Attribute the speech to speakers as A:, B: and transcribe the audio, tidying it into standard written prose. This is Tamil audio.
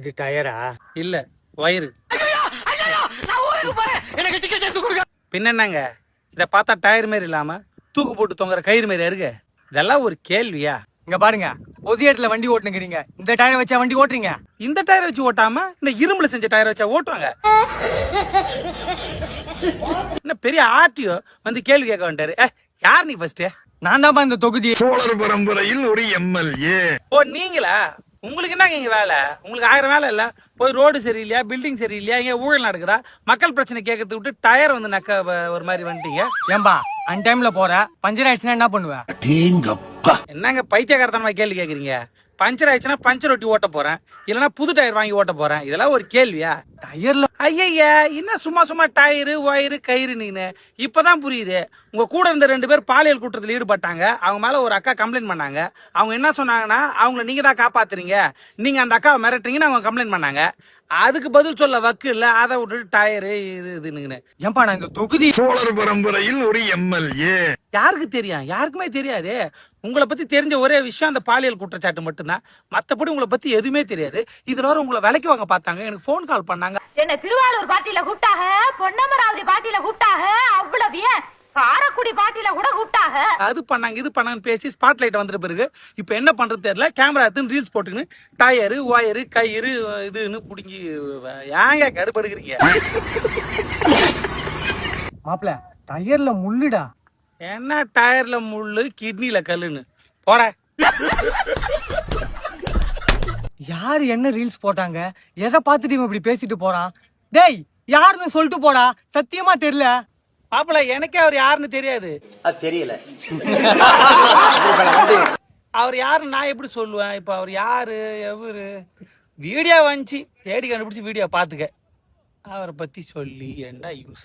A: இது டயரா?
B: இல்ல வயிறு. பின்ன என்னங்க, இத பார்த்தா டயர் மாதிரி இல்லாம தூக்கு போட்டு தொங்குற கயிறு மாதிரி இருக்கு. இதெல்லாம் ஒரு கேள்வியா?
A: இங்க பாருங்க, பொது இடத்துல வண்டி ஓட்டுனுங்கிறீங்க, இந்த டயரை வச்சா வண்டி ஓட்டுறீங்க?
B: இந்த டயரை வச்சு ஓட்டாம இந்த இரும்புல செஞ்ச டயரை வச்சா ஓட்டுவாங்க? என்ன பெரிய ஆர்டிஓ வந்து கேள்வி கேட்க வந்துட்டாரு. யார் நீ ஃபர்ஸ்ட்?
A: நான் தான் இந்த தொகுதி
C: சோழர் பரம்பரையில் ஒரு எம்எல்ஏ.
B: ஓ நீங்களா? உங்களுக்கு என்னங்க இங்க வேலை? உங்களுக்கு 1000 வேலை இல்ல? போய் ரோடு சரியில்லையா, பில்டிங் சரியில்லையா, இங்க ஊழல் நடக்குதா, மக்கள் பிரச்சனை கேட்கறதுக்கு விட்டு டயர் வந்து நக்க ஒரு மாதிரி வந்துட்டீங்க.
A: ஏன்பா அன் டைம்ல போற, பஞ்சர் ஆயிடுச்சுன்னா என்ன பண்ணுவேன்?
B: என்னங்க பைத்தியக்காரத்தனமா கேள்வி கேக்குறீங்க? பஞ்சர் ஆயிடுச்சுன்னா பஞ்சர் ஒட்டி ஓட்ட போறேன், இல்லன்னா புது டயர் வாங்கி ஓட்ட போறேன். இதெல்லாம் ஒரு கேள்வியா?
A: டயர்ல
B: ஐயா என்ன சும்மா சும்மா டயரு ஒயரு கயிறு நீனு? இப்பதான் புரியுது. உங்க கூட இருந்த 2 பேர் பாலியல் குற்றத்தில் ஈடுபட்டாங்க. அவங்க மேல ஒரு அக்கா கம்ப்ளைண்ட் பண்ணாங்க. அவங்க என்ன சொன்னாங்கன்னா, அவங்கள நீங்க தான் காப்பாத்துறீங்க, நீங்க அந்த அக்காவை மிரட்டுறீங்கன்னு அவங்க கம்ப்ளைண்ட் பண்ணாங்க. அதுக்கு பதில் சொல்ல வக்கு இல்ல, அதை விட்டுட்டு டயரு இதுன்னு.
A: ஏன்பா நான் இந்த தொகுதி
C: சோழர் பரம்பரையில் ஒரு எம்எல்ஏ.
B: யாருக்கு தெரியும்? யாருக்குமே தெரியாது. உங்களை பத்தி தெரிஞ்ச ஒரே விஷயம் அந்த பாலியல் குற்றச்சாட்டு மட்டும்தான். மத்தபடி உங்களை பத்தி எதுவுமே தெரியாது. இதுல வர உங்களை விலைக்கு வாங்க பார்த்தாங்க, எனக்கு போன் கால் பண்ணாங்க.
D: என்ன திருவாரூர் பாட்டியில கூப்பிட்டாக, பொன்னமராவதி பாட்டியில கூப்பிட்டாக, அவ்வளவு ஏன் காரக்குடி பாட்டியில கூட கூப்பிட்டாக.
B: அது பண்ணாங்க இது பண்ணாங்கன்னு பேசி ஸ்பாட் லைட் வந்துட்ட பிறகு இப்ப என்ன பண்றது தெரியல. கேமரா எடுத்து ரீல்ஸ் போட்டுக்கின்னு டயரு ஒயரு கயிறு இதுன்னு புடுங்கி ஏங்க கடுப்படுக்கிறீங்க?
A: மாப்பிள டயர்ல முள்ளுடா.
B: என்ன டயர்ல முள்ளு, கிட்னில கல்லுன்னு போற.
A: யாரு என்ன ரீல்ஸ் போட்டாங்க, எதை பார்த்துட்டு இவன் இப்படி பேசிட்டு போறான்? டேய் யாருன்னு சொல்லிட்டு போடா, சத்தியமா தெரியல.
B: பாப்பல எனக்கே அவர் யாருன்னு தெரியாது.
E: தெரியல.
B: அவர் யாருன்னு நான் எப்படி சொல்லுவேன்? இப்ப அவர் யாரு எவரு? வீடியோ வந்துச்சு, தேடி கண்டுபிடிச்சு வீடியோ பாத்துக்க. அவரை பத்தி சொல்லி என்ன யூஸ்?